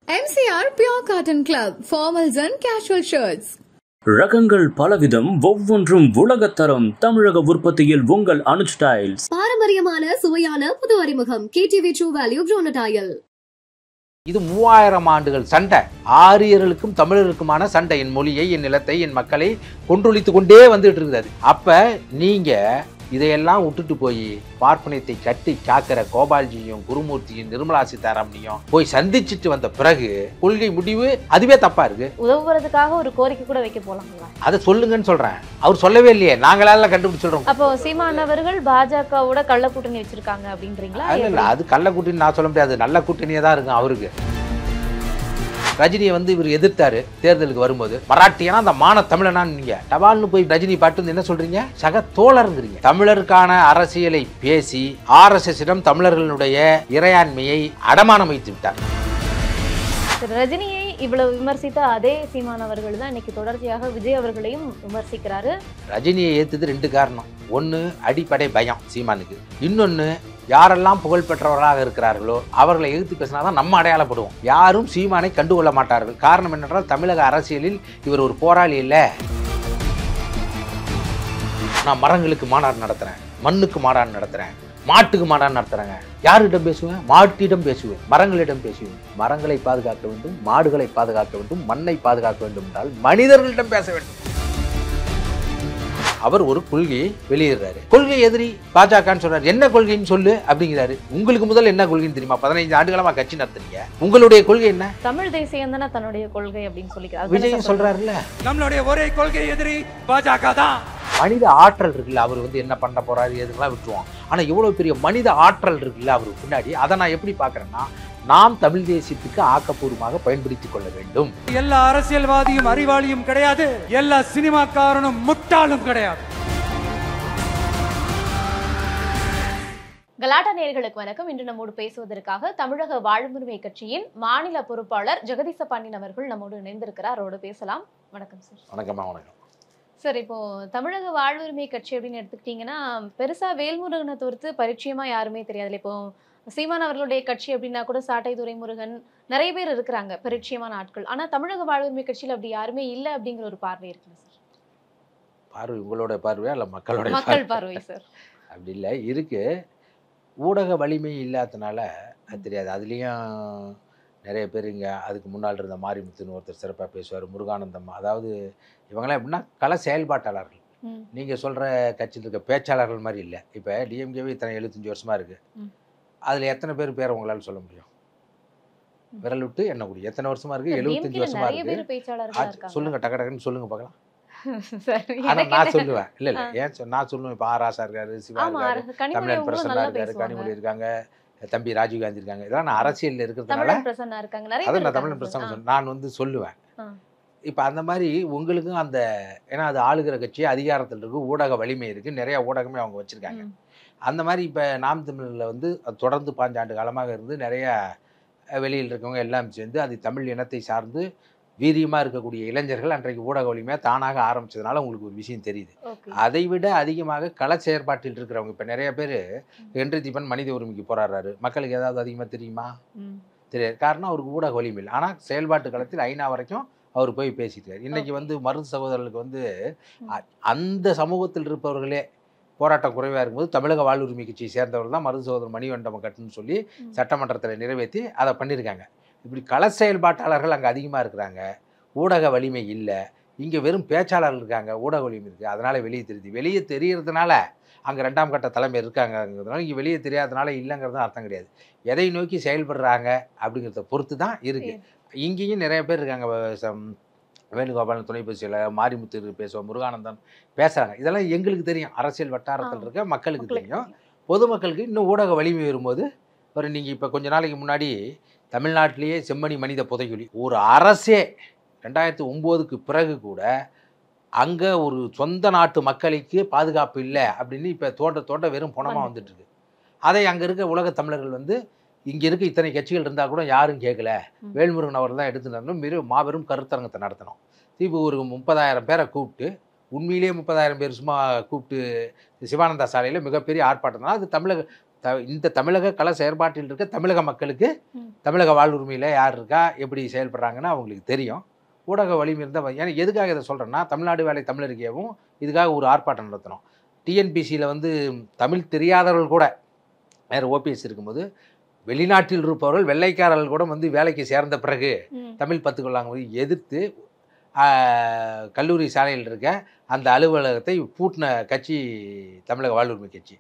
MCR Pure Cotton Club, formals and casual shirts. ரகங்கள் பலவிதம், ஒவ்வொன்றும் உலகத்தரம். தமிழக உற்பத்தியில் உங்கள் அனுஜ் டைல்ஸ். பாரம்பரியமான சுவையான புது அறிமுகம் KTV True Value Gronotyl. இது 3000 ஆண்டுகள் சண்டை. ஆரியர்களுக்கும் தமிழருக்குமான சண்டை. என் மொழியை, என் நிலத்தை, என் மக்களை கொன்றொழித்து கொண்டே வந்துட்டு இருக்குது. அப்ப நீங்க இதையெல்லாம் விட்டுட்டு போய் பார்ப்பனியத்தை கட்டி காக்கிற கோபால்ஜியும் குருமூர்த்தியும் நிர்மலா சீதாராமனையும் போய் சந்திச்சுட்டு வந்த பிறகு கொள்கை முடிவு அதுவே தப்பா இருக்கு. உதவுறதுக்காக ஒரு கோரிக்கை கூட வைக்க போலாம். அதை சொல்லுங்கன்னு சொல்றேன். அவர் சொல்லவே இல்லையே, நாங்களால கண்டுபிடிச்சிடுறோம். அப்போ சீமானவர்கள் பாஜகவோட கள்ள கூட்டணி வச்சிருக்காங்க அப்படின்றீங்களா? இல்ல, அது கள்ள கூட்டணி நான் சொல்ல முடியாது. நல்ல கூட்டணியே தான் இருக்கும் அவருக்கு. ரஜினியை வந்து இவர் எதிர்த்தாரு தேர்தலுக்கு வரும்போது. மராட்டியனா அந்த மான தமிழனான்னு நீங்க டபால்னு போய் ரஜினி பாட்டு என்ன சொல்றீங்க? சக தோழருங்கிறீங்க. தமிழருக்கான அரசியலை பேசி RSS-இடம் தமிழர்களுடைய இறையாண்மையை அடமானம் வைத்து விட்டார். ரஜினியை இவ்வளவு விமர்சித்த அதே சீமானவர்கள் தான் இன்னைக்கு தொடர்ச்சியாக விஜய் அவர்களையும் விமர்சிக்கிறாரு. ரஜினியை ஏத்துது 2 காரணம். ஒன்னு அடிப்படை பயம் சீமானுக்கு. இன்னொன்னு யாரெல்லாம் புகழ் பெற்றவர்களாக இருக்கிறார்களோ அவர்களை எதிர்த்து பேசினாதான் நம்ம அடையாளப்படுவோம். யாரும் சீமானை கண்டுகொள்ள மாட்டார்கள். காரணம் என்னென்றால் தமிழக அரசியலில் இவர் ஒரு போராளி இல்லை. நான் மரங்களுக்கு மாநாடு நடத்துறேன், மண்ணுக்கு மாநாடு நடத்துறேன், மாட்டுக்கு மாநாடு நடத்துறேங்க. யாரிடம் பேசுவேன்? மாட்டிடம் பேசுவேன், மரங்களிடம் பேசுவேன். மரங்களை பாதுகாக்க வேண்டும், மாடுகளை பாதுகாக்க வேண்டும், மண்ணை பாதுகாக்க வேண்டும் என்றால் மனிதர்களிடம் பேச வேண்டும். அவர் ஒரு கொள்கையை வெளியிடுறாரு. கொள்கை எதிரி பாஜகன்னு சொல்றாரு. என்ன கொள்கைன்னு சொல்லு அப்படிங்கிறாரு. உங்களுக்கு முதல்ல என்ன கொள்கைன்னு தெரியுமா? 15 ஆண்டுகளமா கட்சி நடத்துறீங்க. உங்களுடைய கொள்கை என்ன? தமிழ் தேசியம் தானே தன்னுடைய கொள்கை அப்படின்னு சொல்லிக்கிறார். விஜய் சொல்றாருல்ல, நம்மளுடைய ஒரே கொள்கை எதிரி பாஜக தான். மனித ஆற்றல் இருக்குல்ல, அவர் வந்து என்ன பண்ண போறாரு எதுக்கெல்லாம் விட்டுருவோம். ஆனா இவ்வளவு பெரிய மனித ஆற்றல் இருக்குல்ல அவருக்கு பின்னாடி, அதை நான் எப்படி பாக்குறேன்னா, நாம் தமிழ் தேசியத்துக்கு ஆக்கப்பூர்வமாக பயன்படுத்திக் கொள்ள வேண்டும். எல்லா அரசியல்வாதியும் அறிவாளியும் கிடையாது, எல்லா சினிமாக்காரனும் முட்டாளும் கிடையாது. கலாட்டா நேயர்களுக்கு வணக்கம். இன்று நம்மோடு பேசுவதற்காக தமிழக வாழ்வுரிமை கட்சியின் மாநில பொறுப்பாளர் ஜெகதீச பாண்டியன் அவர்கள் நம்மோடு இணைந்திருக்கிறார். அவரோடு பேசலாம். வணக்கம் சார். வணக்கம்மா. வணக்கம் சார். இப்போ தமிழக வாழ்வுரிமை கட்சி அப்படின்னு எடுத்துக்கிட்டீங்கன்னா பெருசா வேல்முருகனை தவிர்த்து பரிச்சயமா யாருமே தெரியாதுல்ல. இப்போ சீமான் அவர்களுடைய கட்சி அப்படின்னா கூட சாட்டை துரைமுருகன் நிறைய பேர் இருக்கிறாங்க பரிச்சயமான ஆட்கள். ஆனா தமிழக வாழ்வுரிமை கட்சியில் அப்படி யாருமே இல்லை அப்படிங்கிற ஒரு பார்வை இருக்குல்ல சார்? பார்வை உங்களோட பார்வையா இல்லை மக்களோட? மக்கள் பார்வை சார். அப்படி இல்லை, இருக்கு. ஊடக வலிமை இல்லாதனால அது தெரியாது. அதுலேயும் நிறைய பேர் இங்கே அதுக்கு முன்னால் இருந்த மாரிமுத்துன்னு ஒருத்தர் சிறப்பாக பேசுவார், முருகானந்தம். அதாவது இவங்களாம் எப்படின்னா கள செயல்பாட்டாளர்கள். நீங்கள் சொல்கிற கட்சியில் இருக்க பேச்சாளர்கள் மாதிரி இல்லை. இப்போ டிஎம்கேவே இத்தனை 75 வருஷமாக இருக்குது. அதில் எத்தனை பேர் உங்களால் சொல்ல முடியும்? விரல் விட்டு என்ன கூடிய எத்தனை வருஷமா இருக்கு? 75 வருஷமா இருக்கு. சொல்லுங்க, டக்கு டக்குன்னு சொல்லுங்க பார்க்கலாம். ஆனா நான் சொல்லுவேன். இல்ல ஏன் நான் சொல்லுவேன். இப்போ ஆராசா இருக்காரு, சிவா இருக்காரு, தமிழன் பிரசன்னா இருக்காரு, கனிமொழி இருக்காங்க, தம்பி ராஜீவ்காந்தி இருக்காங்க. இதெல்லாம் நான் அரசியல் இருக்கிறதுனால அதான் நான் தமிழன் பிரசன்னா நான் வந்து சொல்லுவேன். இப்போ அந்த மாதிரி உங்களுக்கும் அந்த, ஏன்னா அது ஆளுகிற கட்சி, அதிகாரத்தில் இருக்கு, ஊடக வலிமை இருக்கு, நிறைய ஊடகமே அவங்க வச்சிருக்காங்க. அந்த மாதிரி இப்போ நாம் தமிழில் வந்து தொடர்ந்து 5 ஆண்டு காலமாக இருந்து நிறைய வெளியில் இருக்கவங்க எல்லாம் சேர்ந்து அது தமிழ் இனத்தை சார்ந்து வீரியமாக இருக்கக்கூடிய இளைஞர்கள் அன்றைக்கு ஊடக வலிமையாக தானாக ஆரம்பிச்சதுனால உங்களுக்கு ஒரு விஷயம் தெரியுது. அதை விட அதிகமாக கள செயற்பாட்டில் இருக்கிறவங்க இப்போ நிறைய பேர் ஹென்றி தீபன் மனித உரிமைக்கு போராடுறாரு. மக்களுக்கு ஏதாவது அதிகமாக தெரியுமா? தெரியாது. காரணம் அவருக்கு ஊடக வலிமை இல்லை. ஆனால் செயல்பாட்டு களத்தில் ஐநா வரைக்கும் அவர் போய் பேசிட்டார். இன்னைக்கு வந்து மருது சகோதரர்களுக்கு வந்து அந்த சமூகத்தில் இருப்பவர்களே போராட்டம் குறைவாக இருக்கும்போது தமிழக வாழ்வுரிமை கட்சியை சேர்ந்தவர்கள் தான் மருது சகோதரர் மணிவண்டம கட்டுன்னு சொல்லி சட்டமன்றத்தில் நிறைவேற்றி அதை பண்ணியிருக்காங்க. இப்படி கள செயல்பாட்டாளர்கள் அங்கே அதிகமாக இருக்கிறாங்க, ஊடக வலிமை இல்லை. இங்கே வெறும் பேச்சாளர்கள் இருக்காங்க, ஊடக வலிமை இருக்குது. அதனால் வெளியே தெரியுது. வெளியே தெரியறதுனால அங்கே 2ஆம் கட்ட தலைமை இருக்காங்கிறதுனால இங்கே வெளியே தெரியாதனால இல்லைங்கிறது அர்த்தம் கிடையாது. எதை நோக்கி செயல்படுறாங்க அப்படிங்கிறத பொறுத்து தான் இருக்குது. இங்கேயும் நிறைய பேர் இருக்காங்க. வேணுகோபாலன் துணை பேசல, மாரிமுத்து பேசுவோம், முருகானந்தம் பேசுகிறாங்க. இதெல்லாம் எங்களுக்கு தெரியும், அரசியல் வட்டாரத்தில் இருக்க மக்களுக்கு தெரியும். பொதுமக்களுக்கு இன்னும் ஊடக வலிமை வரும்போது ஒரு நீங்கள் இப்போ கொஞ்ச நாளைக்கு முன்னாடி தமிழ்நாட்டிலேயே செம்மணி மனித புதைகுழி ஒரு அரசே 2009க்கு பிறகு கூட அங்கே ஒரு சொந்த நாட்டு மக்களுக்கு பாதுகாப்பு இல்லை அப்படின்னு இப்போ தோட்ட வெறும் பணமாக வந்துட்டு இருக்கு. அதை அங்கே இருக்க உலக தமிழர்கள் வந்து இங்கே இருக்க இத்தனை கட்சிகள் இருந்தால் கூட யாரும் கேட்கல, வேல்முருகன் அவர் தான் எடுத்து நடந்தோம், மாபெரும் கருத்தரங்கத்தை நடத்தணும். இப்போ ஒரு 30,000 பேரை கூப்பிட்டு, உண்மையிலேயே 30,000 பேர் சும்மா கூப்பிட்டு சிவானந்தா சாலையில் மிகப்பெரிய ஆர்ப்பாட்டம் தான். அது தமிழக இந்த தமிழக கள செயற்பாட்டில் இருக்க தமிழக மக்களுக்கு தமிழக வாழ்வுரிமையில் யார் இருக்கா, எப்படி செயல்படுறாங்கன்னு அவங்களுக்கு தெரியும். ஊடக வலிமை இருந்தால் ஏன்னா எதுக்காக இதை சொல்கிறேன்னா, தமிழ்நாடு வேலை தமிழருக்கேவும் இதுக்காக ஒரு ஆர்ப்பாட்டம் நடத்தணும். டிஎன்பிசியில் வந்து தமிழ் தெரியாதவர்கள் கூட வேறு ஓபிஎஸ் இருக்கும்போது வெளிநாட்டில் இருப்பவர்கள் வெள்ளைக்காரர்கள் கூட வந்து வேலைக்கு சேர்ந்த பிறகு தமிழ் பத்துக்கொள்ளாங்க எதிர்த்து கல்லூரி சாலையில் இருக்க அந்த அலுவலகத்தை பூட்டின கட்சி தமிழக வாழ்வுரிமை கட்சி.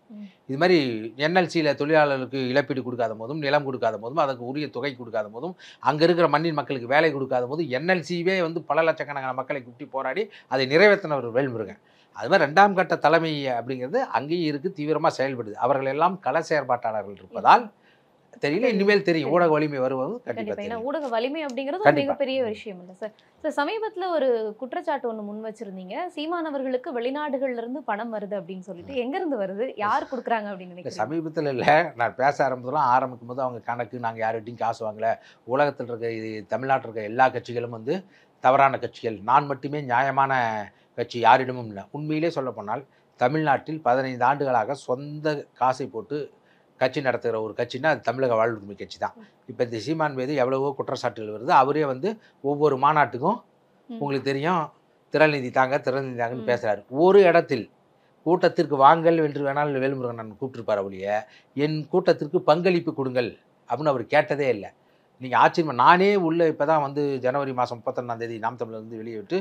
இது மாதிரி என்எல்சியில் தொழிலாளர்களுக்கு இழப்பீடு கொடுக்காத போதும், நிலம் கொடுக்காத போதும், அதுக்கு உரிய தொகை கொடுக்காத போதும், அங்கே இருக்கிற மண்ணின் மக்களுக்கு வேலை கொடுக்காத போதும் என்எல்சிவே வந்து பல லட்சக்கணக்கான மக்களை கூட்டி போராடி அதை நிறைவேற்றினவர் வேல்முருகன். அது மாதிரி 2ஆம் கட்ட தலைமை அப்படிங்கிறது அங்கேயும் இருக்குது, தீவிரமாக செயல்படுது. அவர்கள் எல்லாம் கள செயற்பாட்டாளர்கள் இருப்பதால் தெரியல, இனிமேல் தெரியும். ஊடக வலிமை வருவது கண்டிப்பா. ஊடக வலிமை அப்படிங்கிறது மிகப்பெரிய விஷயம் இல்லை சார். சார், சமீபத்துல ஒரு குற்றச்சாட்டு ஒண்ணு முன் வச்சிருந்தீங்க, சீமானவர்களுக்கு வெளிநாடுகள்ல இருந்து பணம் வருது அப்படின்னு சொல்லிட்டு. எங்க இருந்து வருது, யார் கொடுக்குறாங்க அப்படின்னு நினைக்கிறேன்? சமீபத்தில் இல்லை, நான் பேச ஆரம்பிக்கும் போது அவங்க கணக்கு நாங்கள் யார்கிட்டையும் காசு வாங்கல, உலகத்தில் இருக்க தமிழ்நாட்டில் இருக்க எல்லா கட்சிகளும் வந்து தவறான கட்சிகள், நான் மட்டுமே நியாயமான கட்சி, யாரிடமும் இல்லை. உண்மையிலே சொல்ல போனால் தமிழ்நாட்டில் 15 ஆண்டுகளாக சொந்த காசை போட்டு கட்சி நடத்துகிற ஒரு கட்சின்னா அது தமிழக வாழ்வுரிமை கட்சி தான். இப்போ இந்த சீமான் மீது எவ்வளவோ குற்றச்சாட்டுகள் வருது. அவரே வந்து ஒவ்வொரு மாநாட்டுக்கும் உங்களுக்கு தெரியும் திரள்நிதி தாங்கன்னு பேசுகிறாரு. ஒரு இடத்தில் கூட்டத்திற்கு வாங்கல் என்று வேணாலும் வேல்முருகன் நான் கூப்பிட்டுருப்பார் அவளிய, என் கூட்டத்திற்கு பங்களிப்பு கொடுங்கள் அப்படின்னு அவர் கேட்டதே இல்லை. நீங்கள் ஆச்சரியமா, நானே உள்ள இப்போ தான் வந்து ஜனவரி மாதம் 31 நாம் தமிழர் வந்து வெளியே விட்டு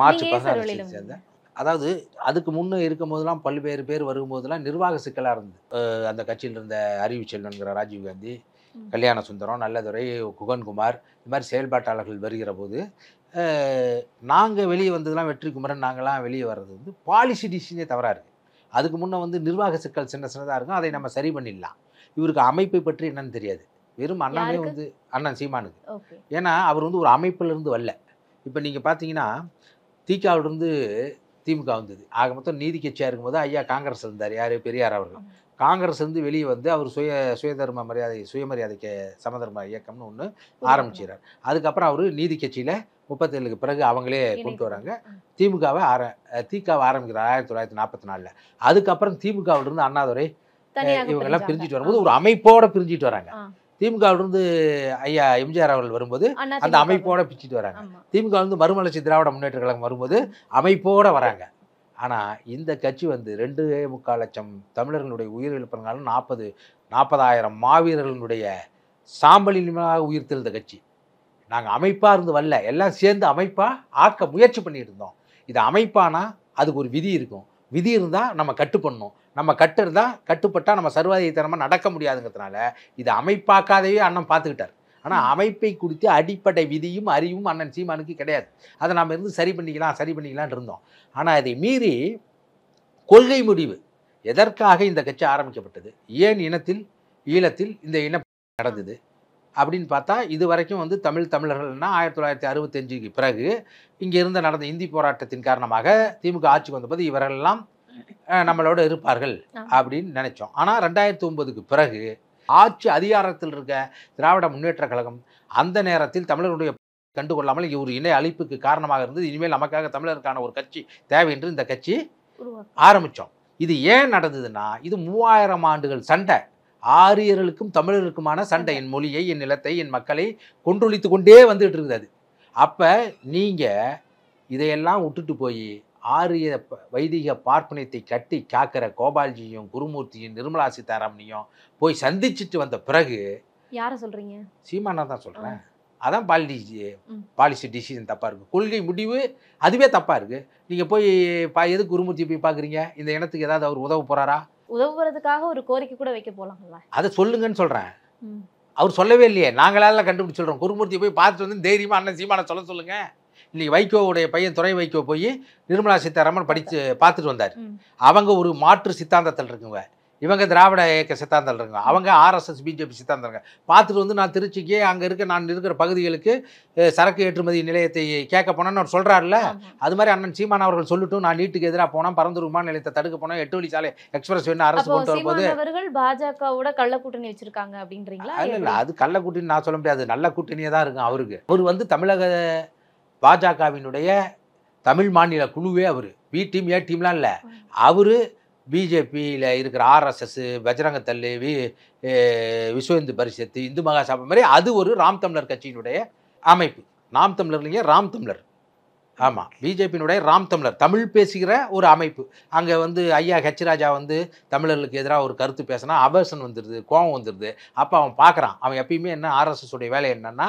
மார்ச் 16 சேர்ந்தேன். அதாவது அதுக்கு முன்னே இருக்கும் போதெல்லாம் பல்வேறு பேர் வரும்போதெல்லாம் நிர்வாக சிக்கலாக இருந்தது. அந்த கட்சியில் இருந்த அறிவுச்செல்வன்கிற ராஜீவ்காந்தி, கல்யாண சுந்தரம், நல்லதுரை, குகன்குமார், இது மாதிரி செயல்பாட்டாளர்கள் வருகிற போது நாங்கள் வெளியே வந்ததுலாம் வெற்றிக்குமரன் நாங்கள்லாம் வெளியே வர்றது வந்து பாலிசி டிசிஷனே தவறாக இருக்குது. அதுக்கு முன்னே வந்து நிர்வாக சிக்கல் சின்னதாக இருக்கும், அதை நம்ம சரி பண்ணிடலாம். இவருக்கு அமைப்பை பற்றி என்னன்னு தெரியாது. வெறும் அண்ணாவே வந்து அண்ணன் சீமானுக்கு. ஏன்னா அவர் வந்து ஒரு அமைப்பிலிருந்து வரல. இப்போ நீங்கள் பார்த்தீங்கன்னா திகாவிலிருந்து திமுக வந்தது. ஆக மொத்தம் நீதி கட்சியாக இருக்கும்போது ஐயா காங்கிரஸ் இருந்தார், யார் பெரியார் அவர்கள். காங்கிரஸ் இருந்து வெளியே வந்து அவர் சுயதர்ம மரியாதை சுயமரியாதைக்கு சமதர்ம இயக்கம்னு ஒன்று ஆரம்பிச்சிடறார். அதுக்கப்புறம் அவர் நீதி கட்சியில் 37க்கு பிறகு அவங்களே கொண்டு வராங்க. திகாவை ஆரம்பிக்கிறார் 1944. அதுக்கப்புறம் திமுகவிலிருந்து அண்ணாதுரை இவங்கெல்லாம் பிரிஞ்சுட்டு வரும்போது ஒரு அமைப்போட பிரிஞ்சுட்டு வராங்க. திமுகவிலிருந்து ஐயா எம்ஜிஆர் அவர்கள் வரும்போது அந்த அமைப்போட பிரிச்சுட்டு வராங்க. திமுகவிலிருந்து மறுமலர்ச்சி திராவிட முன்னேற்ற கழகம் வரும்போது அமைப்போட வராங்க. ஆனால் இந்த கட்சி வந்து 2.25 லட்சம் தமிழர்களுடைய உயிரிழப்புனாலும் 40,000 மாவீரர்களுடைய சாம்பலினமாக உயிர்த்தெழுந்த கட்சி. நாங்கள் அமைப்பாக இருந்து வரல, எல்லாம் சேர்ந்து அமைப்பாக ஆக்க முயற்சி பண்ணிட்டு இருந்தோம். இது அமைப்பானா அதுக்கு ஒரு விதி இருக்கும். விதி இருந்தால் நம்ம கட்டு பண்ணணும், நம்ம கட்டு இருந்தால் கட்டுப்பட்டால் நம்ம சர்வாதிகாரமாக நடக்க முடியாதுங்கிறதுனால இது அமைப்பாக்காதவே அண்ணன் பார்த்துக்கிட்டார். ஆனால் அமைப்பை குறித்து அடிப்படை விதியும் அறிவும் அண்ணன் சீமானுக்கு கிடையாது. அதை நம்ம இருந்து சரி பண்ணிக்கலான் இருந்தோம். ஆனால் அதை மீறி கொள்கை முடிவு எதற்காக இந்த கட்சி ஆரம்பிக்கப்பட்டது, ஏன் ஈழத்தில் இந்த இனம் நடந்தது அப்படின்னு பார்த்தா, இது வரைக்கும் வந்து தமிழர்கள்னா 1965க்கு பிறகு இங்கே நடந்த இந்தி போராட்டத்தின் காரணமாக திமுக ஆட்சிக்கு வந்தபோது இவரெல்லாம் நம்மளோட இருப்பார்கள் அப்படின்னு நினைச்சோம். ஆனால் 2009க்கு பிறகு ஆட்சி அதிகாரத்தில் இருக்க திராவிட முன்னேற்ற கழகம் அந்த நேரத்தில் தமிழர்களுடைய கண்டுகொள்ளாமல் ஒரு இணை அழிப்புக்கு காரணமாக இருந்தது. இனிமேல் நமக்காக தமிழருக்கான ஒரு கட்சி தேவை என்று இந்த கட்சி ஆரம்பித்தோம். இது ஏன் நடந்ததுன்னா, இது 3000 ஆண்டுகள் சண்டை, ஆரியர்களுக்கும் தமிழருக்குமான சண்டை. என் மொழியை, என் நிலத்தை, என் மக்களை கொன்றொழித்து கொண்டே வந்துட்டு இருக்குது. அப்போ நீங்கள் இதையெல்லாம் விட்டுட்டு போய் ஆரிய வைதிக பார்ப்பனியத்தை கட்டி காக்கிற கோபால்ஜியும் குருமூர்த்தியும் நிர்மலா சீதாராமனையும் போய் சந்திச்சுட்டு வந்த பிறகு யாரை சொல்றீங்க? சீமானா தான் சொல்கிறேன். அதான் பாலிசி டிசிஷன் தப்பாக இருக்குது, கொள்கை முடிவு அதுவே தப்பாக இருக்குது. நீங்கள் போய் எதுக்கு குருமூர்த்தி போய் பார்க்குறீங்க? இந்த இனத்துக்கு ஏதாவது அவர் உதவ போகிறாரா? உதவுறதுக்காக ஒரு கோரிக்கை கூட வைக்க போகலாம்ல. அதை சொல்லுங்கன்னு சொல்கிறேன். அவர் சொல்லவே இல்லையே, நாங்களால கண்டுபிடிச்சு சொல்கிறோம். குருமூர்த்தியை போய் பார்த்துட்டு வந்து தைரியமாக அண்ணன் சீமானை சொல்லுங்கள். இன்றைக்கி வைகோவுடைய பையன் துறை வைகோ போய் நிர்மலா சீதாராமன் பார்த்துட்டு வந்தார். அவங்க ஒரு மாற்று சித்தாந்தத்தில் இருக்குங்க, இவங்க திராவிட இயக்க சித்தாந்தம் இருக்குங்க, அவங்க RSS பிஜேபி சித்தாந்தம் இருங்க. பார்த்துட்டு வந்து நான் திருச்சிக்கு அங்கே நான் இருக்கிற பகுதிகளுக்கு சரக்கு ஏற்றுமதி நிலையத்தை கேட்க போனேன்னு அவர் சொல்கிறாருல்ல. அது மாதிரி அண்ணன் சீமான் அவர்கள் சொல்லட்டும், நான் நீட்டுக்கு எதிராக போனேன், பரந்தூர் விமான நிலையத்தை தடுக்க போனேன், 8 வழி சாலை எக்ஸ்பிரஸ் வேணும் அரசு கொண்டு வரும்போது அவர்கள் பாஜகவோட கள்ள கூட்டணி வச்சிருக்காங்க அப்படின்றீங்களா? இல்லை, அது கள்ள கூட்டணி நான் சொல்ல முடியாது, நல்ல கூட்டணியே தான் இருக்கும் அவருக்கு. அவர் வந்து தமிழக பாஜகவினுடைய தமிழ் மாநில குழுவே அவர், பி டீம் ஏ டீம்லாம் இல்லை. அவர் பிஜேபியில் இருக்கிற ஆர்எஸ்எஸ், பஜ்ரங்க தள், விஸ்வ இந்து பரிஷத்து, இந்து மகாசபை மாதிரி அது ஒரு ராம் தமிழர் கட்சியினுடைய அமைப்பு. நாம் தமிழர் இல்லைங்க, ராம் தமிழர். ஆமாம், பிஜேபியினுடைய ராம் தமிழர், தமிழ் பேசுகிற ஒரு அமைப்பு. அங்கே வந்து ஐயா ஹெச் ராஜா வந்து தமிழர்களுக்கு எதிராக ஒரு கருத்து பேசினா அபர்சன் வந்துடுது, கோபம் வந்துடுது. அப்போ அவன் பார்க்குறான், அவன் எப்பயுமே என்ன ஆர்எஸ்எஸ் உடைய வேலை என்னன்னா,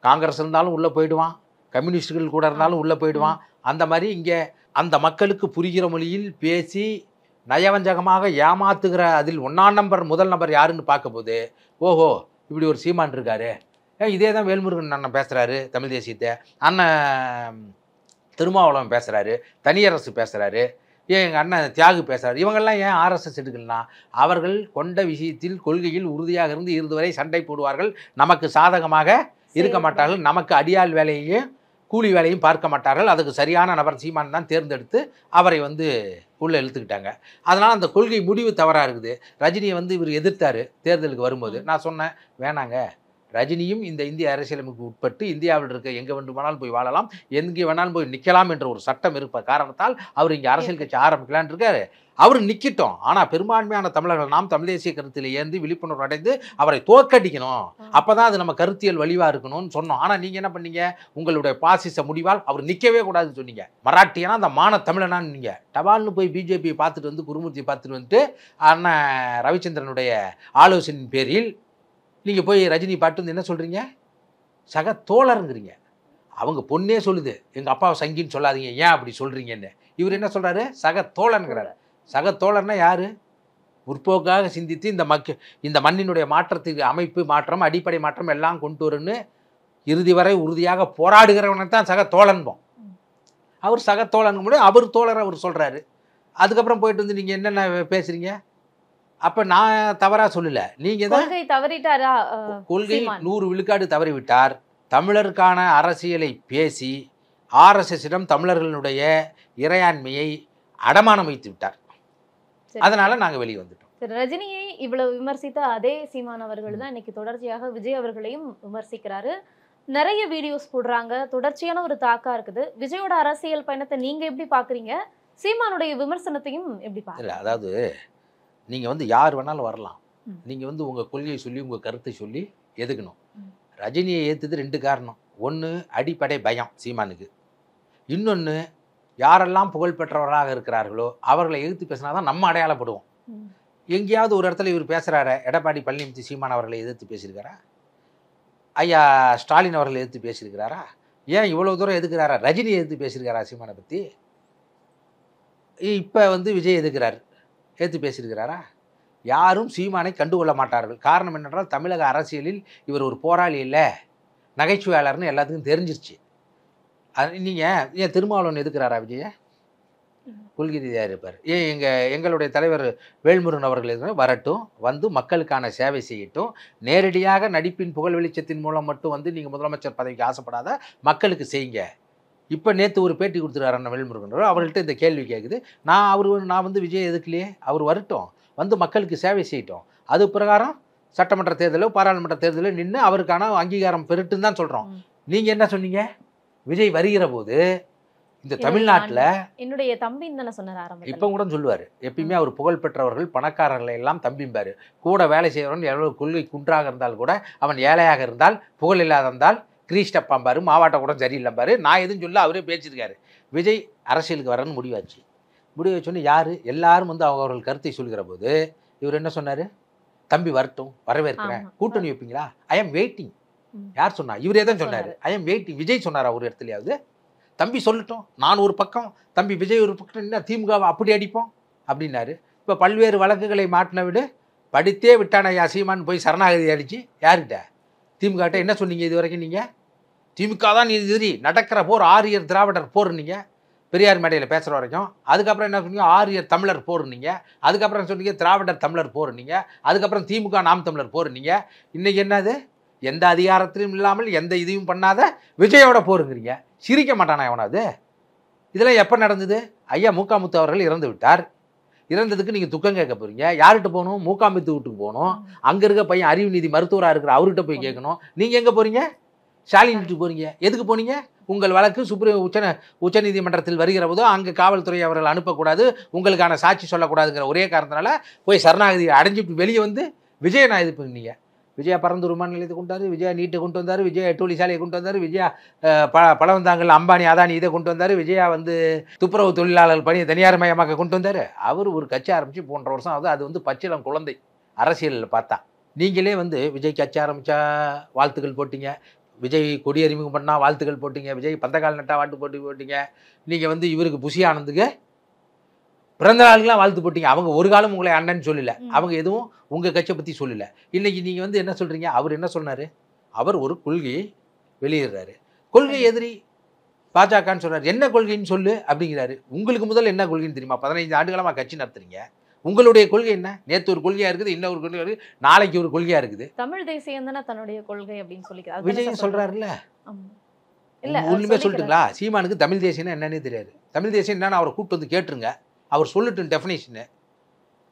காங்கிரஸ் இருந்தாலும் உள்ளே போயிடுவான், கம்யூனிஸ்டுகள் கூட இருந்தாலும் உள்ளே போயிடுவான். அந்த மாதிரி இங்கே அந்த மக்களுக்கு புரிகிற மொழியில் பேசி நயவஞ்சகமாக ஏமாத்துகிற அதில் 1ஆம் நம்பர் முதல் நபர் யாருன்னு பார்க்கும்போது, ஓஹோ இப்படி ஒரு சீமான் இருக்காரு, இதே தான் வேல்முருகன் அண்ணன் பேசுகிறாரு தமிழ் தேசியத்தை, அண்ணன் திருமாவளவன் பேசுகிறாரு, தனியரசு பேசுகிறாரு, ஏன் எங்கள் அண்ணன் தியாகு பேசுகிறாரு. இவங்கெல்லாம் ஏன் ஆர்எஸ்எஸ் எடுக்கலனா, அவர்கள் கொண்ட விஷயத்தில் கொள்கையில் உறுதியாக இருந்து வரை சண்டை போடுவார்கள், நமக்கு சாதகமாக இருக்க மாட்டார்கள், நமக்கு அடியாள் வேலையையும் கூலி வேலையும் பார்க்க மாட்டார்கள். அதுக்கு சரியான நபர் சீமான் தான் தேர்ந்தெடுத்து அவரை வந்து உள்ளே இழுத்துக்கிட்டாங்க. அதனால் அந்த கொள்கை முடிவு தவறாக இருக்குது. ரஜினியை வந்து இவர் எதிர்த்தார் தேர்தலுக்கு வரும்போது. நான் சொன்னேன், வேணாங்க, ரஜினியும் இந்த இந்திய அரசியலமைப்புக்கு உட்பட்டு இந்தியாவில் இருக்க எங்கே வேண்டுமானாலும் போய் வாழலாம், எங்கே வேணாலும் போய் நிற்கலாம் என்ற ஒரு சட்டம் இருப்ப காரணத்தால் அவர் இங்கே அரசியல் கட்சி ஆரம்பிக்கலான் இருக்காரு. அவர் நிற்கிட்டோம். ஆனால் பெரும்பான்மையான தமிழர்கள் நாம் தமிழ் தேசிய கருத்தில் ஏந்தி விழிப்புணர்வு அடைந்து அவரை தோற்கடிக்கணும், அப்போ தான் அது நம்ம கருத்தியல் வலிவாக இருக்கணும்னு சொன்னோம். ஆனால் நீங்கள் என்ன பண்ணீங்க, உங்களுடைய பாசிச முடிவால் அவர் நிற்கவே கூடாதுன்னு சொன்னீங்க. மராட்டியனா அந்த மான தமிழனான்னு நீங்கள் டபால்னு போய் பிஜேபியை பார்த்துட்டு வந்து, குருமூர்த்தியை பார்த்துட்டு வந்துட்டு, அண்ணன் ரவிச்சந்திரனுடைய ஆலோசனையின் பேரில் நீங்கள் போய் ரஜினி பாட்டு வந்து என்ன சொல்கிறீங்க, சக தோழருங்கிறீங்க. அவங்க பொண்ணே சொல்லுது, எங்கள் அப்பாவை சங்கின்னு சொல்லாதீங்க, ஏன் அப்படி சொல்கிறீங்கன்னு. இவர் என்ன சொல்கிறாரு, சக தோழனுங்கிறாரு. சக தோழர்னா யார், முற்போக்காக சிந்தித்து இந்த மண்ணினுடைய மாற்றத்துக்கு அமைப்பு மாற்றம், அடிப்படை மாற்றம் எல்லாம் கொண்டு வருன்னு இறுதி வரை உறுதியாக போராடுகிறவனை தான் சக தோழன்போம். அவர் சக தோழனுக்கு முடியும், அவர் தோழரை அவர் சொல்கிறாரு. அதுக்கப்புறம் போயிட்டு வந்து நீங்கள் என்னென்ன பேசுகிறீங்க. அப்போ நான் தவறாக சொல்லலை, நீங்கள் தான் தவறிட்டாரா, கொள்கை 100 விழுக்காடு தவறிவிட்டார். தமிழருக்கான அரசியலை பேசி ஆர்எஸ்எஸ்ஸிடம் தமிழர்களுடைய இறையாண்மையை அடமானம் வைத்து விட்டார். அதனால நாங்கள் வெளியே வந்துட்டோம். ரஜினியை இவ்வளவு விமர்சித்த அதே சீமான் அவர்கள் தான் இன்னைக்கு தொடர்ச்சியாக விஜய் அவர்களையும் விமர்சிக்கிறாரு. நிறைய வீடியோஸ் போடுறாங்க, தொடர்ச்சியான ஒரு தாக்கா இருக்குது. விஜயோட அரசியல் பயணத்தை நீங்க எப்படி பாக்குறீங்க, சீமானுடைய விமர்சனத்தையும் எப்படி பாக்குறீங்க? அதாவது நீங்கள் வந்து யார் வேணாலும் வரலாம், நீங்கள் வந்து உங்கள் கொள்கையை சொல்லி உங்கள் கருத்தை சொல்லி எதுக்கணும். ரஜினியை ஏற்றுது 2 காரணம். ஒன்று அடிப்படை பயம் சீமானுக்கு, இன்னொன்று யாரெல்லாம் புகழ்பெற்றவராக இருக்கிறார்களோ அவர்களை எதிர்த்து பேசினா தான் நம்ம அடையாளப்படுவோம். எங்கேயாவது ஒரு இடத்துல இவர் பேசுகிறாரு, எடப்பாடி பழனிசாமி சீமான் அவர்களை எதிர்த்து பேசியிருக்காரா, ஐயா ஸ்டாலின் அவர்களை எதிர்த்து பேசியிருக்கிறாரா, ஏன் இவ்வளோ தூரம் எதுக்குறாரா, ரஜினியை எதிர்த்து பேசியிருக்காரா சீமானை பற்றி. இப்போ வந்து விஜய் எதுக்குறாரு, ஏற்று பேசியிருக்கிறாரா. யாரும் சீமானை கண்டுகொள்ள மாட்டார்கள். காரணம் என்னென்றால் தமிழக அரசியலில் இவர் ஒரு போராளி இல்லை, நகைச்சுவையாளர்னு எல்லாத்துக்கும் தெரிஞ்சிருச்சு. நீங்கள் ஏன் திருமாவளவன் எதுக்குறாரா விஜய, கொள்கை ரீதியாக இருப்பார். ஏன் எங்களுடைய தலைவர் வேல்முருகன் அவர்கள் வரட்டும், வந்து மக்களுக்கான சேவை செய்யட்டும், நேரடியாக நடிப்பின் புகழ் வெளிச்சத்தின் மூலம் மட்டும் வந்து நீங்கள் முதலமைச்சர் பதவிக்கு ஆசைப்படாத மக்களுக்கு செய்யுங்க. இப்போ நேற்று ஒரு பேட்டி கொடுத்துருக்காரு அண்ணன் வேல்முருகன், அவர்கள்ட்ட இந்த கேள்வி கேட்குது. நான் வந்து விஜய் எதுக்குலையே, அவர் வரட்டும், வந்து மக்களுக்கு சேவை செய்யட்டும், அது பிரகாரம் சட்டமன்ற தேர்தலோ பாராளுமன்ற தேர்தலோ நின்று அவருக்கான அங்கீகாரம் பெருட்டுன்னு தான் சொல்கிறோம். நீங்கள் என்ன சொன்னீங்க, விஜய் வருகிற போது இந்த தமிழ்நாட்டில் என்னுடைய தம்பின்னு தானே சொன்னார். இப்போ கூட சொல்லுவார், எப்பயுமே அவர் புகழ் பெற்றவர்கள் பணக்காரர்களை எல்லாம் தம்பிம்பார். கூட வேலை செய்கிறவன் எவ்வளோ கொள்கை குன்றாக இருந்தால் கூட, அவன் ஏழையாக இருந்தால், புகழ் இல்லாத இருந்தால் கிரீஸ்டப்பாம்பார், மாவாட்ட கூட சரியில்லைம்பார். நான் எதுவும் சொல்ல அவரே பேசியிருக்காரு. விஜய் அரசியலுக்கு வரணும்னு முடிவாச்சு. முடிவு வச்சோன்னு யார் எல்லாரும் வந்து அவர்கள் கருத்தை சொல்கிற போது இவர் என்ன சொன்னார், தம்பி வரட்டும், வரவேற்கிறேன், கூட்டணி வைப்பீங்களா, ஐ எம் வெயிட்டிங். யார் சொன்னா, இவரே தான் சொன்னார், ஐ எம் வெயிட்டிங். விஜய் சொன்னார் ஒரு இடத்துலையாவது, தம்பி சொல்லட்டும், நான் ஒரு பக்கம், தம்பி விஜய் ஒரு பக்கம், என்ன திமுகவை அப்படி அடிப்போம் அப்படின்னாரு. இப்போ பல்வேறு வழக்குகளை மாட்டின விடு படித்தே விட்டான யா சீமான் போய் சரணாகதி அடிச்சு யார்கிட்ட, திமுகட்ட என்ன சொன்னீங்க இது வரைக்கும்? நீங்கள் திமுக தான் எதிரி, நடக்கிற போர் ஆரியர் திராவிடர் போர்னீங்க பெரியார் மேடையில் பேசுகிற வரைக்கும். அதுக்கப்புறம் என்ன சொன்னீங்க, ஆரியர் தமிழர் போர்னீங்க. அதுக்கப்புறம் சொன்னீங்க திராவிடர் தமிழர் போர்னீங்க. அதுக்கப்புறம் திமுக நாம் தமிழர் போர்னீங்க. இன்றைக்கி என்னது, எந்த அதிகாரத்திலும் இல்லாமல் எந்த இதையும் பண்ணாத விஜயோட போருங்கிறீங்க. சிரிக்க மாட்டானா எவனாவது? இதெல்லாம் எப்போ நடந்தது? ஐயா மூக்காமுத்து அவர்கள் இறந்து விட்டார். இறந்ததுக்கு நீங்கள் துக்கம் கேட்க போகிறீங்க. யார்கிட்ட போகணும்? மூக்காமுத்து வீட்டுக்கு போகணும். அங்கே இருக்க பையன் அறிவு நீதி மருத்துவராக இருக்கிற அவர்கிட்ட போய் கேட்கணும். நீங்கள் எங்கே போகிறீங்க? ஸ்டாலின் வீட்டுக்கு போகிறீங்க. எதுக்கு போனீங்க? உங்கள் வழக்கு உச்சநீதிமன்றத்தில் வருகிற போதோ அங்கே காவல்துறை அவர்கள் அனுப்பக்கூடாது, உங்களுக்கான சாட்சி சொல்லக்கூடாதுங்கிற ஒரே காரணத்தினால போய் சரணாகதி அடைஞ்சிட்டு வெளியே வந்து விஜய் நான் இது பண்ணீங்க. விஜயா பரந்தூர் விமான நிலையத்தை கொண்டு வந்தார், விஜயா நீட்டை கொண்டு வந்தார், விஜயா எட்டோலி சாலையை கொண்டு வந்தார், விஜயா பழவந்தாங்கல் அம்பானி அதானி இதை கொண்டு வந்தார், விஜயா வந்து துப்புரவு தொழிலாளர்கள் பணியை தனியார் மயமாக்க கொண்டு வந்தார். அவர் ஒரு கட்சி ஆரம்பித்து போன்ற வருஷம் ஆகுது. அது வந்து பச்சிளம் குழந்தை அரசியலில் பார்த்தா. நீங்களே வந்து விஜய் கட்சி ஆரம்பித்தா வாழ்த்துக்கள் போட்டிங்க, விஜய் கொடி அறிமுகம் பண்ணால் வாழ்த்துக்கள் போட்டிங்க, விஜய் பந்தக்கால் நட்டா போட்டிங்க, நீங்கள் வந்து இவருக்கு புஷி ஆனந்துக்கு பிறந்த நாளுக்கெல்லாம் வாழ்த்து போட்டிங்க. அவங்க ஒரு காலம் உங்களை அண்ணன்னு சொல்லலை, அவங்க எதுவும் உங்கள் கட்சியை பற்றி சொல்லலை. இன்றைக்கி நீங்கள் வந்து என்ன சொல்கிறீங்க? அவர் என்ன சொன்னார்? அவர் ஒரு கொள்கையை வெளியிடுறாரு, கொள்கை எதிரி பாஜகன்னு சொல்கிறார். என்ன கொள்கைன்னு சொல்லு அப்படிங்கிறாரு. உங்களுக்கு முதல்ல என்ன கொள்கைன்னு தெரியுமா? 15 ஆண்டுகளமாக கட்சி நடத்துறீங்க, உங்களுடைய கொள்கை என்ன? நேற்று ஒரு கொள்கையாக இருக்குது, இன்னொரு கொள்கை இருக்குது, நாளைக்கு ஒரு கொள்கையாக இருக்குது. தமிழ் தேசியம் தானே தன்னுடைய கொள்கை அப்படின்னு சொல்லிக்கிறார். விஜய் சொல்கிறாருல்ல, இல்ல உண்மையாக சொல்லிட்டுங்களா? சீமானுக்கு தமிழ் தேசியம்னா என்னன்னே தெரியாது. தமிழ் தேசியம் என்னன்னு அவரை கூப்பிட்டு வந்து கேட்டுருங்க, அவர் சொல்லட்டும் டெஃபினேஷனு.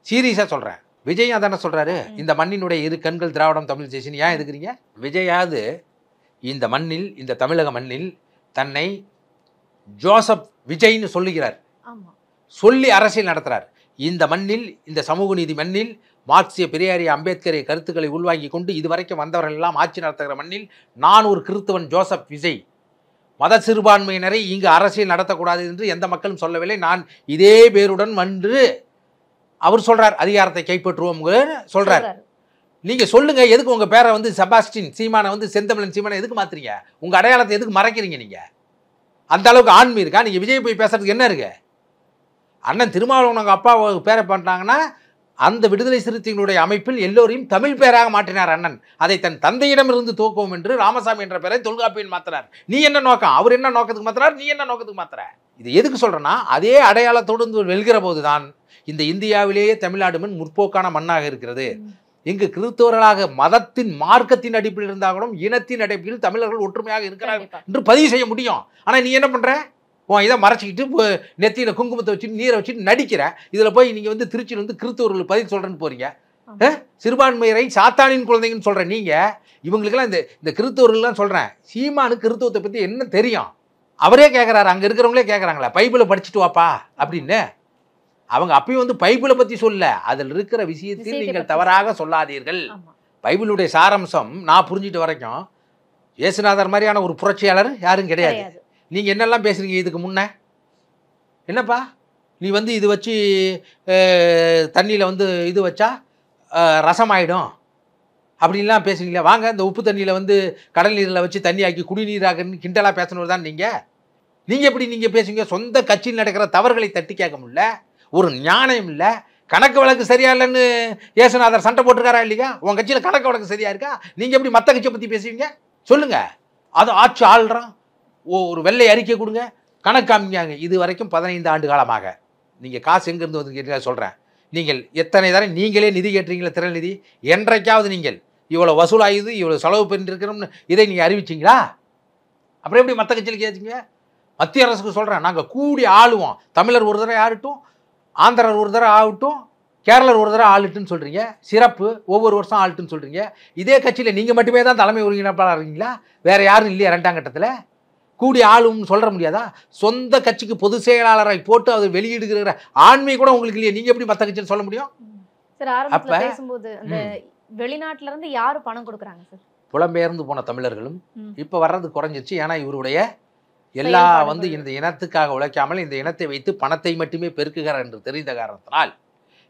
சீரியஸாக சொல்கிறேன். விஜய் அதானே சொல்கிறாரு, இந்த மண்ணினுடைய இரு கண்கள் திராவிடம் தமிழ் தேசியம். ஏன் எதுக்குறீங்க? விஜயாவது இந்த மண்ணில், இந்த தமிழக மண்ணில் தன்னை ஜோசப் விஜய்னு சொல்லுகிறார், சொல்லி அரசியல் நடத்துகிறார். இந்த மண்ணில், இந்த சமூக நீதி மண்ணில் மார்க்சிய பெரியாரிய அம்பேத்கரை கருத்துக்களை உள்வாங்கி கொண்டு இதுவரைக்கும் வந்தவர்கள் எல்லாம் ஆட்சி நடத்துகிற மண்ணில் நான் ஒரு கிறிஸ்தவன் ஜோசப் விஜய், மத சிறுபான்மையினரை இங்கு அரசியல் நடத்தக்கூடாது என்று எந்த மக்களும் சொல்லவில்லை, நான் இதே பேருடன் வந்து அவர் சொல்கிறார் அதிகாரத்தை கைப்பற்றுவோம் சொல்கிறார். நீங்கள் சொல்லுங்கள், எதுக்கு உங்கள் பேரை வந்து செபாஸ்டின் சீமானை வந்து செந்தமிழன் சீமானை எதுக்கு மாற்றுறீங்க? உங்கள் அடையாளத்தை எதுக்கு மறைக்கிறீங்க? நீங்கள் அந்த அளவுக்கு ஆண்மை இருக்கா? நீங்கள் விஜய் போய் பேசுறதுக்கு என்ன இருக்கு? அண்ணன் திருமாவளவன் அவங்க அப்பா பேரை பண்ணுறாங்கன்னா அந்த விடுதலை சிறுத்தைகளுடைய அமைப்பில் எல்லோரையும் தமிழ் பேராக மாற்றினார் அண்ணன். அதை தன் தந்தையிடமிருந்து தூக்குவோம் என்று ராமசாமி என்ற பேரை தொல்காப்பியன் மாற்றினார். நீ என்ன நோக்கம்? அவர் என்ன நோக்கத்துக்கு மாத்தினார்? நீ என்ன நோக்கத்துக்கு மாத்திர? இது எதுக்கு சொல்கிறேன்னா, அதே அடையாளத்தோடு வெல்கிற போது தான் இந்த இந்தியாவிலேயே தமிழ்நாடு மண் முற்போக்கான மண்ணாக இருக்கிறது. இங்கு கிறிஸ்தவர்களாக மதத்தின் மார்க்கத்தின் அடிப்படையில் இருந்தால் கூட இனத்தின் அடிப்படையில் தமிழர்கள் ஒற்றுமையாக இருக்கிறார்கள் என்று பதிவு செய்ய முடியும். ஆனால் நீ என்ன பண்ணுற? இதை மறைச்சிக்கிட்டு நெத்தியில் குங்குமத்தை வச்சுட்டு நீரை வச்சுட்டு நடிக்கிற. இதில் போய் நீங்கள் வந்து திருச்சியில் வந்து கிறிஸ்தவர்கள் பதில் சொல்கிறேன்னு போகிறீங்க. சிறுபான்மையரை சாத்தானின் குழந்தைங்கன்னு சொல்கிறேன். நீங்கள் இவங்களுக்கெல்லாம் இந்த கிறிஸ்தவர்கள்லாம் சொல்கிறேன், சீமானுக்கு கிறிஸ்தவத்தை பற்றி என்ன தெரியும்? அவரே கேட்குறாரு, அங்கே இருக்கிறவங்களே கேட்குறாங்களா பைபிளை படிச்சுட்டு வாப்பா அப்படின்னு. அவங்க அப்பயும் வந்து பைபிளை பற்றி சொல்ல, அதில் இருக்கிற விஷயத்தில் நீங்கள் தவறாக சொல்லாதீர்கள். பைபிளுடைய சாராம்சம் நான் புரிஞ்சிட்டு வரைக்கும் இயேசுநாதர் மாதிரியான ஒரு புரட்சியாளர் யாரும் கிடையாது. நீங்கள் என்னெல்லாம் பேசுகிறீங்க இதுக்கு முன்னே? என்னப்பா நீ வந்து இது வச்சு தண்ணியில் வந்து இது வச்சா ரசம் ஆகிடும் அப்படின்லாம் பேசுறீங்களா? வாங்க இந்த உப்பு தண்ணியில் வந்து கடல் நீரில் வச்சு தண்ணி ஆக்கி குடிநீராகன்னு கிண்டலாக பேசணும் தான் நீங்கள் எப்படி நீங்கள் பேசுவீங்க? சொந்த கட்சியில் நடக்கிற தவறுகளை தட்டி கேட்க முடியல, ஒரு ஞானம் இல்லை, கணக்கு வழக்கு சரியா இல்லைன்னு இயேசுநாதர் சண்டை போட்டிருக்காரா இல்லையா? உன் கட்சியில் கணக்கு வழக்கு சரியா இருக்கா? நீங்கள் எப்படி மற்ற கட்சியை பற்றி பேசுவீங்க? சொல்லுங்கள். அது ஆட்சி ஆள்றான், ஒரு வெள்ளை அறிக்கை கொடுங்க, கணக்கு காமிக்காங்க. இது வரைக்கும் 15 ஆண்டு காலமாக நீங்கள் காசு எங்கேருந்து வந்து கேட்டீங்க சொல்கிறேன். நீங்கள் எத்தனை தடவை நீங்களே நிதி கேட்டுறீங்களா? திரள் நிதி என்றைக்காவது நீங்கள் இவ்வளோ வசூலாகுது, இவ்வளோ செலவு பண்ணிருக்கிறோம்னு இதை நீங்கள் அறிவிச்சிங்களா? அப்புறம் எப்படி மற்ற கட்சியில் கேட்டீங்க? மத்திய அரசுக்கு சொல்கிறேன், நாங்கள் கூடி ஆளுவோம். தமிழர் ஒரு தடவை ஆகட்டும், ஆந்திரர் ஒரு தடவை ஆகட்டும், கேரளர் ஒரு தடவை ஆளுட்டுன்னு சொல்கிறீங்க. சிறப்பு, ஒவ்வொரு வருஷம் ஆளுட்டுன்னு சொல்கிறீங்க. இதே கட்சியில் நீங்கள் மட்டுமே தான் தலைமை ஒருங்கிணைப்பாளர் இருக்கீங்களா? வேறு யாரும் இல்லையா? 2ஆம் கட்டத்தில் கூடி ஆளும்னு சொல்ற முடியாதா? சொந்த கட்சிக்கு பொதுச் செயலாளரை போட்டு அதை வெளியிடுகிற ஆண்மை கூட உங்களுக்கு இல்லையா? நீங்க எப்படி மற்ற கட்சின்னு சொல்ல முடியும்? சார் ஆரம்பத்துல பேசும்போது அந்த வெளிநாட்டுல இருந்து யாரு பணம் கொடுக்குறாங்க சார்? புலம்பெயர்ந்து போன தமிழர்களும் இப்ப வர்றது குறைஞ்சிருச்சு. ஏன்னா இவருடைய எல்லா வந்து இந்த இனத்துக்காக உழைக்காமல் இந்த இனத்தை வைத்து பணத்தை மட்டுமே பெருக்குகிறார் என்று தெரிந்த காரணத்தினால்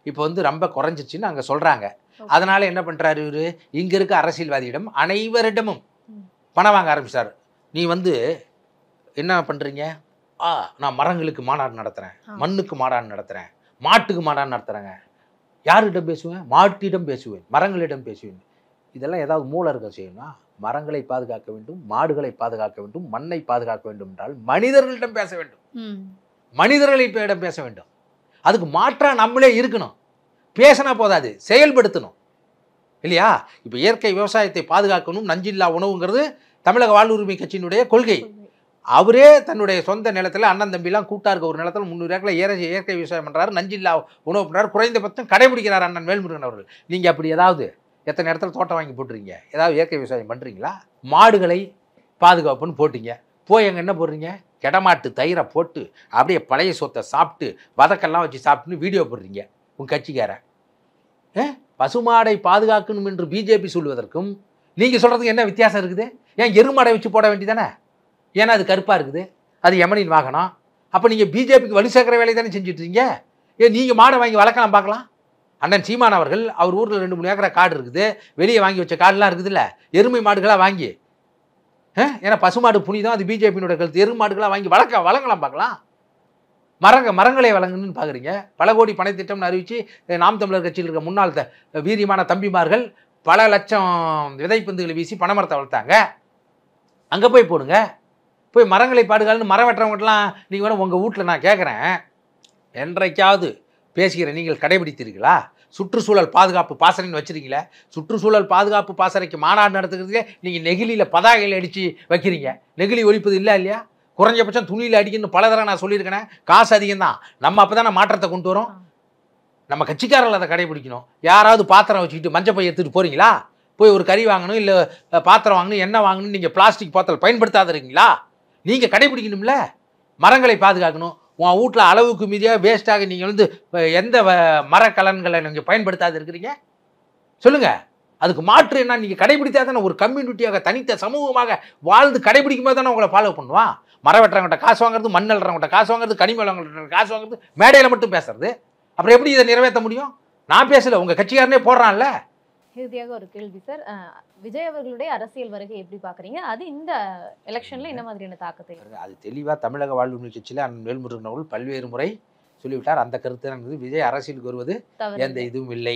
இப்போ வந்து ரொம்ப குறைஞ்சிச்சுன்னு அங்கே சொல்றாங்க. அதனால என்ன பண்றாரு இவரு? இங்க இருக்க அரசியல்வாதியிடம் அனைவரிடமும் பணம் வாங்க ஆரம்பிச்சார். நீ வந்து என்ன பண்ணுறீங்க? நான் மரங்களுக்கு மாநாடு நடத்துகிறேன், மண்ணுக்கு மாநாடு நடத்துகிறேன், மாட்டுக்கு மாநாடு நடத்துகிறேங்க. யாரிடம் பேசுவேன்? மாட்டிடம் பேசுவேன், மரங்களிடம் பேசுவேன். இதெல்லாம் ஏதாவது மூலர்கள் செய்யணும்னா மரங்களை பாதுகாக்க வேண்டும், மாடுகளை பாதுகாக்க வேண்டும், மண்ணை பாதுகாக்க வேண்டும் என்றால் மனிதர்களிடம் பேச வேண்டும், மனிதர்களிடம் பேச வேண்டும். அதுக்கு மாற்றா நம்மளே இருக்கணும். பேசினா போதாது, செயல்படுத்தணும் இல்லையா? இப்போ இயற்கை விவசாயத்தை பாதுகாக்கணும், நஞ்சில்லா உணவுங்கிறது தமிழக வாழ்வுரிமை கட்சியினுடைய கொள்கை. அவரே தன்னுடைய சொந்த நிலத்தில் அண்ணன் தம்பிலாம் கூட்டா இருக்க ஒரு நிலத்தில் 300 ஏக்கரை இயற்கை விவசாயம் பண்ணுறாரு, நஞ்சில்லா உணவு பண்ணுறாரு, குறைந்தபட்சம் கடைபிடிக்கிறார் அண்ணன் வேல்முருகன் அவர்கள். நீங்கள் அப்படி ஏதாவது எத்தனை இடத்துல தோட்டம் வாங்கி போட்டுறீங்க? ஏதாவது இயற்கை விவசாயம் பண்ணுறீங்களா? மாடுகளை பாதுகாப்புன்னு போட்டிங்க, போய் அங்கே என்ன போடுறீங்க? கெடமாட்டு தயிரை போட்டு அப்படியே பழைய சொத்தை சாப்பிட்டு வதக்கெல்லாம் வச்சு சாப்பிட்டுன்னு வீடியோ போடுறீங்க உங்கள் கட்சிக்கார. பசுமாடை பாதுகாக்கணும் என்று பிஜேபி சொல்வதற்கும் நீங்கள் சொல்கிறதுக்கு என்ன வித்தியாசம் இருக்குது? ஏன் எருமாடை வச்சு போட வேண்டியதானே? ஏன்னா அது கருப்பாக இருக்குது, அது யமனின் வாகனம். அப்போ நீங்கள் பிஜேபிக்கு வலு சேர்க்கிற வேலையை தானே செஞ்சுட்ருக்கீங்க. ஏன் நீங்கள் மாடை வாங்கி வளர்க்கலாம் பார்க்கலாம். அண்ணன் சீமான் அவர்கள் அவர் ஊரில் 2-3 ஏக்கரை காடு இருக்குது, வெளியே வாங்கி வச்ச காடுலாம் இருக்குது இல்லை, எருமை மாடுகளாக வாங்கி. ஏன்னா பசுமாடு புனிதம், அது பிஜேபியினுடைய கருத்து. எருமை மாடுகளாக வாங்கி வளங்கலாம் பார்க்கலாம். மரங்களை வழங்கணும்னு பார்க்குறீங்க. பல கோடி பண திட்டம்னு அறிவித்து நாம் தமிழர் கட்சியில் இருக்க முன்னாள் வீரியமான தம்பிமார்கள் பல லட்சம் விதைப்பந்துகளை வீசி பனைமரத்தை வளர்த்தாங்க. அங்கே போய் போடுங்க. போய் மரங்களை பாதுகான்னு மரம் வெட்டுறவங்கலாம் நீங்கள் வேணும். உங்கள் வீட்டில் நான் கேட்குறேன், என்றைக்காவது பேசுகிற நீங்கள் கடைபிடித்தீர்களா? சுற்றுச்சூழல் பாதுகாப்பு பாசறைன்னு வச்சுருக்கீங்களே, சுற்றுச்சூழல் பாதுகாப்பு பாசறைக்கு மாநாடு நடத்துக்கிறதுக்கே நீங்கள் நெகிழியில் பதாகையில் அடித்து வைக்கிறீங்க. நெகிழி ஒழிப்பது இல்லை இல்லையா? குறைஞ்சபட்சம் துணியில் அடிக்கணும்னு பல தடவை நான் சொல்லியிருக்கேன். காசு அதிகம் தான், நம்ம அப்போ தானே மாற்றத்தை கொண்டு வரோம். நம்ம கட்சிக்காரர்கள் அதை கடைபிடிக்கணும். யாராவது பாத்திரம் வச்சுக்கிட்டு மஞ்சள் பை எடுத்துகிட்டு போகிறீங்களா? போய் ஒரு கறி வாங்கணும், இல்லை பாத்திரம் வாங்கணும், எண்ணெய் வாங்கணும், நீங்கள் பிளாஸ்டிக் பாத்திரம் பயன்படுத்தாத இருக்கீங்களா? நீங்கள் கடைபிடிக்கணும்ல. மரங்களை பாதுகாக்கணும். உன் வீட்டில் அளவுக்கு மீதியாக வேஸ்ட்டாக நீங்கள் வந்து எந்த மரக்கலன்களை நீங்கள் பயன்படுத்தாது இருக்கிறீங்க சொல்லுங்கள். அதுக்கு மாற்று என்ன? நீங்கள் கடைபிடித்தா தானே ஒரு கம்யூனிட்டியாக தனித்த சமூகமாக வாழ்ந்து கடைபிடிக்கும் போது தானே உங்களை ஃபாலோ பண்ணுவான். மரம் வெட்டுறவங்கிட்ட காசு வாங்குறது, மண் அள்ளுறவங்கிட்ட காசு வாங்குறது, கனிம வளங்கள்கிட்ட காசு வாங்குறது, மேடையில் மட்டும் பேசுறது. அப்புறம் எப்படி இதை நிறைவேற்ற முடியும்? நான் பேசல, உங்கள் கட்சிக்காரனே போடுறான்ல. இறுதியாக ஒரு கேள்வி சார், விஜய் அவர்களுடைய அரசியல் வருகை எப்படி பார்க்குறீங்க? அது இந்த எலெக்ஷனில் என்ன மாதிரியான தாக்கத்தை? அது தெளிவாக தமிழக வாழ்வுரிமை கட்சியில் அண்ணன் வேல்முருகன் அவர்கள் பல்வேறு முறை சொல்லிவிட்டார். அந்த கருத்து விஜய் அரசியலுக்கு வருவது எந்த இதுவும் இல்லை,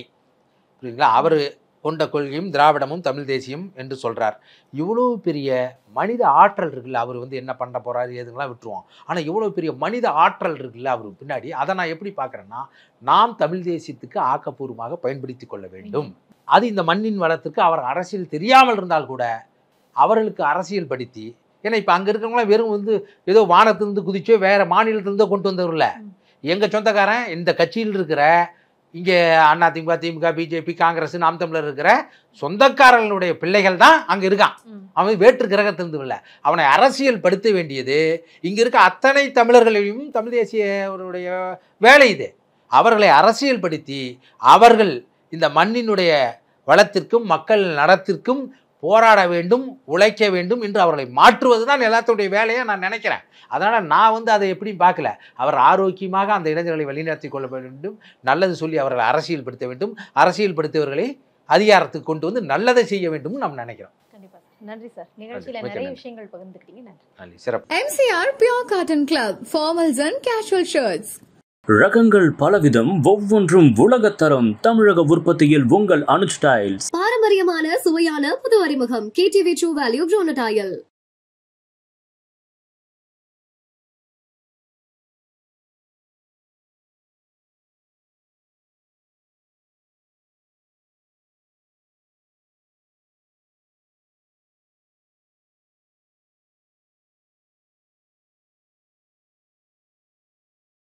புரியுங்களா? அவர் கொண்ட கொள்கையும் திராவிடமும் தமிழ் தேசியம் என்று சொல்கிறார். இவ்வளோ பெரிய மனித ஆற்றல் இருக்குல்ல, அவர் வந்து என்ன பண்ண போகிறாரு எதுங்களாம் விட்டுருவோம். ஆனால் இவ்வளோ பெரிய மனித ஆற்றல் இருக்குல்ல அவர் பின்னாடி, அதை நான் எப்படி பார்க்குறேன்னா, நாம் தமிழ் தேசியத்துக்கு ஆக்கப்பூர்வமாக பயன்படுத்தி கொள்ள வேண்டும். அது இந்த மண்ணின் வளத்திற்கு அவர் அரசியல் தெரியாமல் இருந்தால் கூட அவர்களுக்கு அரசியல் படுத்தி, ஏன்னா இப்போ அங்கே இருக்கிறவங்களாம் வெறும் வந்து ஏதோ வானத்திலிருந்து குதிச்சோ வேறு மாநிலத்திலிருந்தோ கொண்டு வந்தவர்ல. எங்கள் சொந்தக்காரன் இந்த கட்சியில் இருக்கிற இங்கே அதிமுக, திமுக, பிஜேபி, காங்கிரஸ், நாம் தமிழர் இருக்கிற சொந்தக்காரர்களுடைய பிள்ளைகள் தான் அங்கே இருக்கான். அவன் வேற்று கிரகத்திலிருந்து இல்லை. அவனை அரசியல் படுத்த வேண்டியது இங்கே இருக்க அத்தனை தமிழர்களையும் தமிழ் தேசியவருடைய வேலை இது. அவர்களை அரசியல் படுத்தி அவர்கள் இந்த மண்ணினுடைய வளத்திற்கும் மக்கள் நலத்திற்கும் போராட வேண்டும், உழைக்க வேண்டும் என்று அவர்களை மாற்றுவது தான் எல்லாத்துடைய வேலையை நான் நினைக்கிறேன். அதனால் நான் வந்து அதை எப்படி பார்க்கல. அவர் ஆரோக்கியமாக அந்த இளைஞர்களை வழிநடத்தி கொள்ள வேண்டும், நல்லது சொல்லி அவர்களை அரசியல் படுத்த வேண்டும், அரசியல் படுத்தியவர்களை அதிகாரத்துக்கு கொண்டு வந்து நல்லதை செய்ய வேண்டும் நம்ம நினைக்கிறோம். கண்டிப்பா. நன்றி சார். நிகழ்ச்சியில் நிறைய விஷயங்கள் பகிர்ந்துக்கிட்டீங்க. நன்றி. சிறப்பு. MCR Pure Cotton Club, formals and casual shirts. ரகங்கள் பலவிதம், ஒவ்வொன்றும் உலகத்தரம். தமிழக உற்பத்தியில் உங்கள் அனுஜ் டைல்ஸ். பாரம்பரியமான சுவையான புது அறிமுகம் KTV True Value Bronatile.